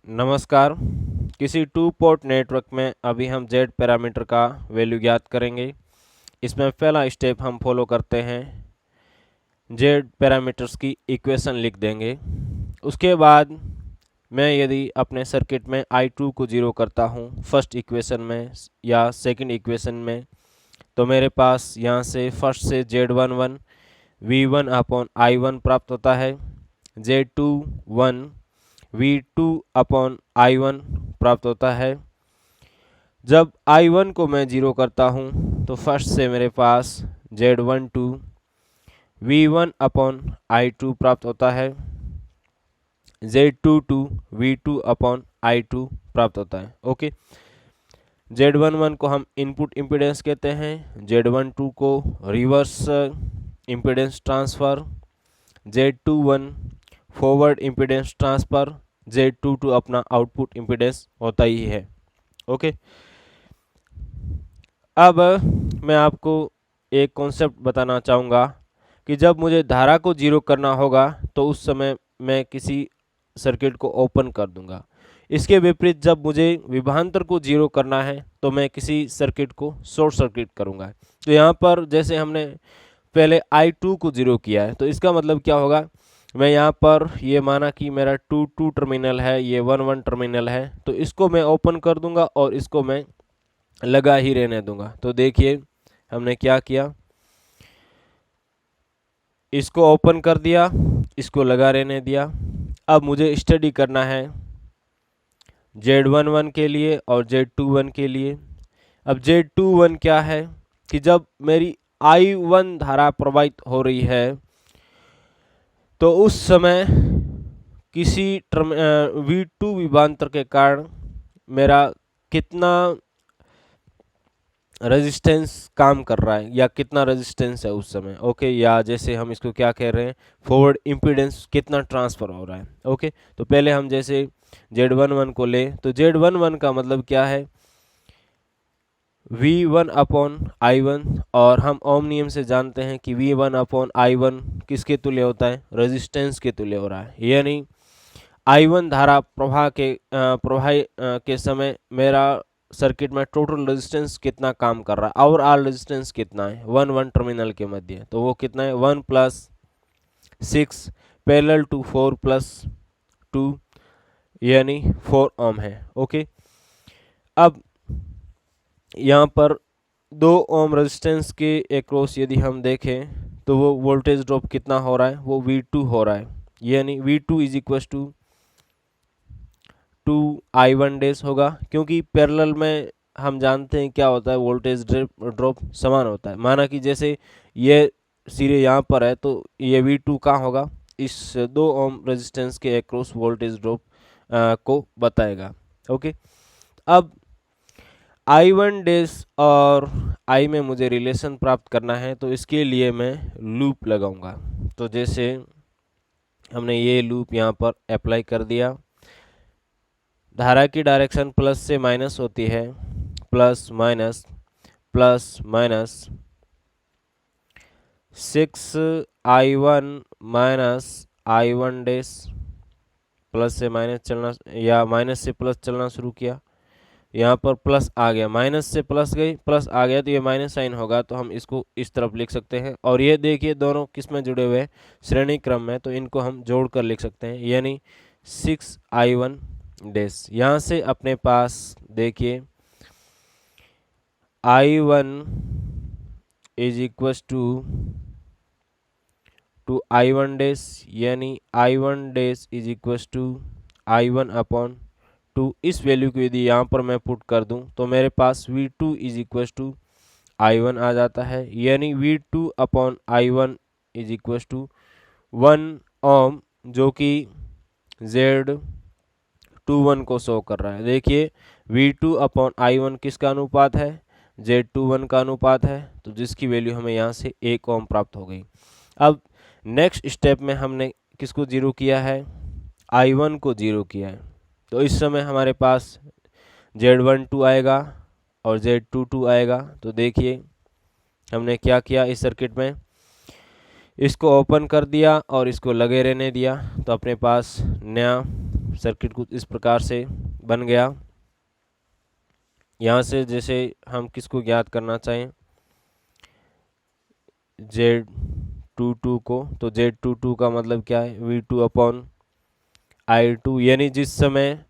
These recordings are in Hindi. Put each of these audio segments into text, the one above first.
नमस्कार। किसी टू पोर्ट नेटवर्क में अभी हम जेड पैरामीटर का वैल्यू ज्ञात करेंगे। इसमें पहला स्टेप हम फॉलो करते हैं, जेड पैरामीटर्स की इक्वेशन लिख देंगे। उसके बाद मैं यदि अपने सर्किट में I2 को जीरो करता हूँ फर्स्ट इक्वेशन में या सेकंड इक्वेशन में, तो मेरे पास यहाँ से फर्स्ट से Z11 V1 अपॉन I1 प्राप्त होता है, Z21 V2 अपॉन I1 प्राप्त होता है। जब I1 को मैं जीरो करता हूँ तो फर्स्ट से मेरे पास Z12 V1 अपॉन I2 प्राप्त होता है, Z22 V2 अपॉन I2 प्राप्त होता है। ओके, Z11 को हम इनपुट इम्पीडेंस कहते हैं, Z12 को reverse impedance transfer, Z21 forward impedance transfer, Z22 अपना आउटपुट इम्पीडेंस होता ही है। ओके, अब मैं आपको एक कॉन्सेप्ट बताना चाहूँगा कि जब मुझे धारा को जीरो करना होगा तो उस समय मैं किसी सर्किट को ओपन कर दूंगा। इसके विपरीत जब मुझे विभवांतर को जीरो करना है तो मैं किसी सर्किट को शॉर्ट सर्किट करूंगा। तो यहाँ पर जैसे हमने पहले I2 को जीरो किया है, तो इसका मतलब क्या होगा, मैं यहाँ पर ये माना कि मेरा 2 टर्मिनल है, ये 1 टर्मिनल है, तो इसको मैं ओपन कर दूंगा और इसको मैं लगा ही रहने दूंगा। तो देखिए हमने क्या किया, इसको ओपन कर दिया, इसको लगा रहने दिया। अब मुझे स्टडी करना है Z11 के लिए और Z21 के लिए। अब Z21 क्या है कि जब मेरी I1 धारा प्रवाहित हो रही है तो उस समय किसी V2 विभवांतर के कारण मेरा कितना रेजिस्टेंस काम कर रहा है या कितना रेजिस्टेंस है उस समय। ओके, या जैसे हम इसको क्या कह रहे हैं, फॉरवर्ड इम्पीडेंस कितना ट्रांसफर हो रहा है। ओके, तो पहले हम जैसे Z11 को ले तो Z11 का मतलब क्या है, V1 अपॉन I1, और हम ओम नियम से जानते हैं कि V1 अपॉन I1 किसके तुल्य होता है, रेजिस्टेंस के तुल्य हो रहा है। यानी I1 धारा प्रवाह के समय मेरा सर्किट में टोटल रेजिस्टेंस कितना काम कर रहा है, ओवरऑल रेजिस्टेंस कितना है 1 टर्मिनल के मध्य, तो वो कितना है 1 + 6 पैरेलल टू 4 + 2 यानी 4 ओम है। ओके, अब यहाँ पर 2 ओम रेजिस्टेंस के एक्रॉस यदि हम देखें तो वो वोल्टेज ड्रॉप कितना हो रहा है, वो V2 हो रहा है। यानी V2 = 2I1 डैश होगा, क्योंकि पैरेलल में हम जानते हैं क्या होता है, वोल्टेज ड्रॉप समान होता है। माना कि जैसे ये सिरे यहाँ पर है तो ये V2 कहाँ होगा, इस 2 ओम रेजिस्टेंस के एक्रॉस वोल्टेज ड्रॉप को बताएगा। ओके, अब I1 डैश और I में मुझे रिलेशन प्राप्त करना है, तो इसके लिए मैं लूप लगाऊंगा। तो जैसे हमने ये लूप यहाँ पर अप्लाई कर दिया, धारा की डायरेक्शन प्लस से माइनस होती है, plus minus 6I1 I1 dash, plus से माइनस चलना या माइनस से प्लस चलना शुरू किया, यहाँ पर प्लस आ गया, माइनस से प्लस गई, प्लस आ गया तो ये माइनस साइन होगा, तो हम इसको इस तरफ लिख सकते हैं। और ये देखिए दोनों किस में जुड़े हुए हैं, श्रेणी क्रम में, तो इनको हम जोड़ कर लिख सकते हैं, यानी 6I1 डैश। यहाँ से अपने पास देखिए I1 = I1 डैश, यानी I1 डैश = I1 अपॉन 2। इस वैल्यू को यदि यहाँ पर मैं पुट कर दूं तो मेरे पास V2 = I1 आ जाता है, यानी V2 अपॉन I1 = 1 ओम, जो कि Z21 को शो कर रहा है। देखिए V2 अपॉन I1 किसका अनुपात है, Z21 का अनुपात है, तो जिसकी वैल्यू हमें यहाँ से 1 ओम प्राप्त हो गई। अब नेक्स्ट स्टेप में हमने किसको जीरो किया है, I1 को जीरो किया है, तो इस समय हमारे पास Z12 आएगा और Z22 आएगा। तो देखिए हमने क्या किया, इस सर्किट में इसको ओपन कर दिया और इसको लगे रहने दिया, तो अपने पास नया सर्किट कुछ इस प्रकार से बन गया। यहाँ से जैसे हम किसको ज्ञात करना चाहें Z22 को, तो Z22 का मतलब क्या है V2 अपॉन I2, यानी जिस समय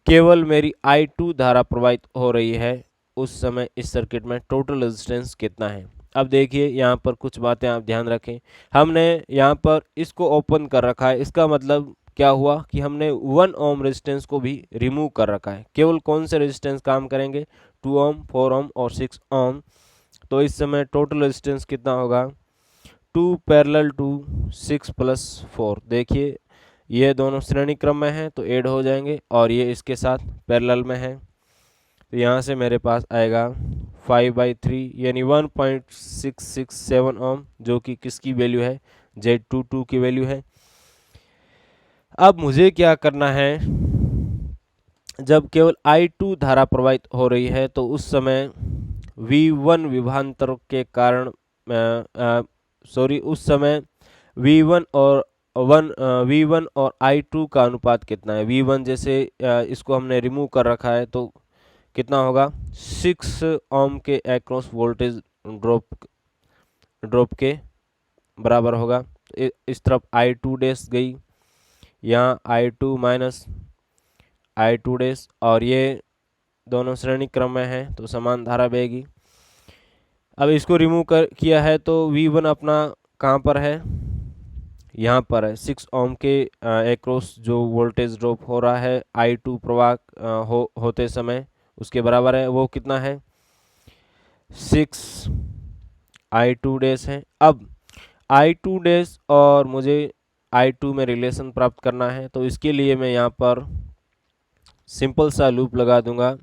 केवल मेरी I2 धारा प्रवाहित हो रही है उस समय इस सर्किट में टोटल रेजिस्टेंस कितना है। अब देखिए यहाँ पर कुछ बातें आप ध्यान रखें। हमने यहाँ पर इसको ओपन कर रखा है, इसका मतलब क्या हुआ कि हमने 1 ओम रेजिस्टेंस को भी रिमूव कर रखा है। केवल कौन से रेजिस्टेंस काम करेंगे, 2 ओम, 4 ओम और 6 ओम। तो इस समय टोटल रेजिस्टेंस कितना होगा, 2 पैरेलल टू 6 प्लस 4। देखिए ये दोनों श्रेणी क्रम में हैं तो ऐड हो जाएंगे और ये इसके साथ पैरेलल में है, तो यहाँ से मेरे पास आएगा 5/3 यानी 1.667 ओम, जो कि किसकी वैल्यू है, Z22 की वैल्यू है। अब मुझे क्या करना है, जब केवल I2 धारा प्रवाहित हो रही है तो उस समय V1 विभवांतर के कारण उस समय V1 और V1 और I2 का अनुपात कितना है। V1 जैसे इसको हमने रिमूव कर रखा है तो कितना होगा, 6 ओम के एक्रॉस वोल्टेज ड्रॉप के बराबर होगा। इस तरफ I2 डैश गई, यहाँ I2 माइनस I2 डैश, और ये दोनों श्रेणी क्रम में है तो समान धारा बहेगी। अब इसको रिमूव किया है तो V1 अपना कहाँ पर है, यहाँ पर है। 6 ओम के एक्रॉस जो वोल्टेज ड्रॉप हो रहा है I2 प्रवाह होते समय उसके बराबर है, वो कितना है, 6 I2 डैश है। अब I2 डैश और मुझे I2 में रिलेशन प्राप्त करना है तो इसके लिए मैं यहाँ पर सिंपल सा लूप लगा दूंगा,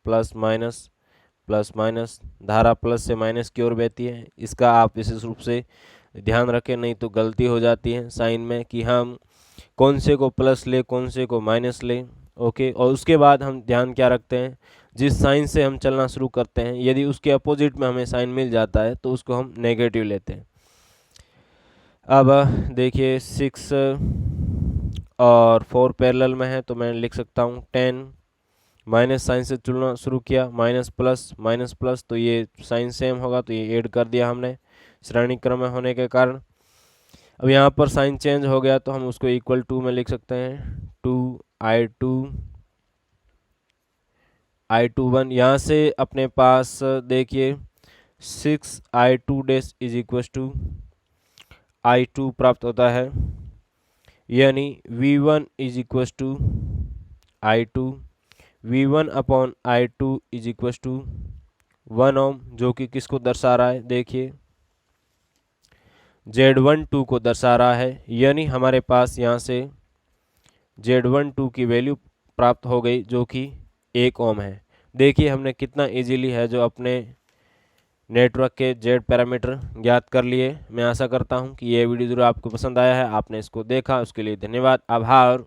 प्लस माइनस, धारा प्लस से माइनस की ओर बहती है। इसका आप विशेष रूप से ध्यान रखें, नहीं तो गलती हो जाती है साइन में कि हम कौन से को प्लस ले कौन से को माइनस ले। ओके, और उसके बाद हम ध्यान क्या रखते हैं, जिस साइन से हम चलना शुरू करते हैं यदि उसके अपोजिट में हमें साइन मिल जाता है तो उसको हम नेगेटिव लेते हैं। अब देखिए 6 और 4 पैरेलल में है तो मैं लिख सकता हूँ 10, माइनस साइन से चुनना शुरू किया, माइनस प्लस तो ये साइन सेम होगा तो ये ऐड कर दिया हमने श्रेणी क्रम में होने के कारण। अब यहाँ पर साइन चेंज हो गया तो हम उसको इक्वल टू में लिख सकते हैं, 2I2 यहाँ से अपने पास देखिए 6I2 dash is equal to I2 प्राप्त होता है, यानी V1 is equal to I2, V1 upon I2 is equal to 1 ohm, जो कि किसको दर्शा रहा है, देखिए Z12 को दर्शा रहा है, यानी हमारे पास यहाँ से Z12 की वैल्यू प्राप्त हो गई जो कि 1 ओम है। देखिए हमने कितना इजीली है जो अपने नेटवर्क के जेड पैरामीटर ज्ञात कर लिए। मैं आशा करता हूं कि यह वीडियो जरूर आपको पसंद आया है, आपने इसको देखा उसके लिए धन्यवाद, आभार।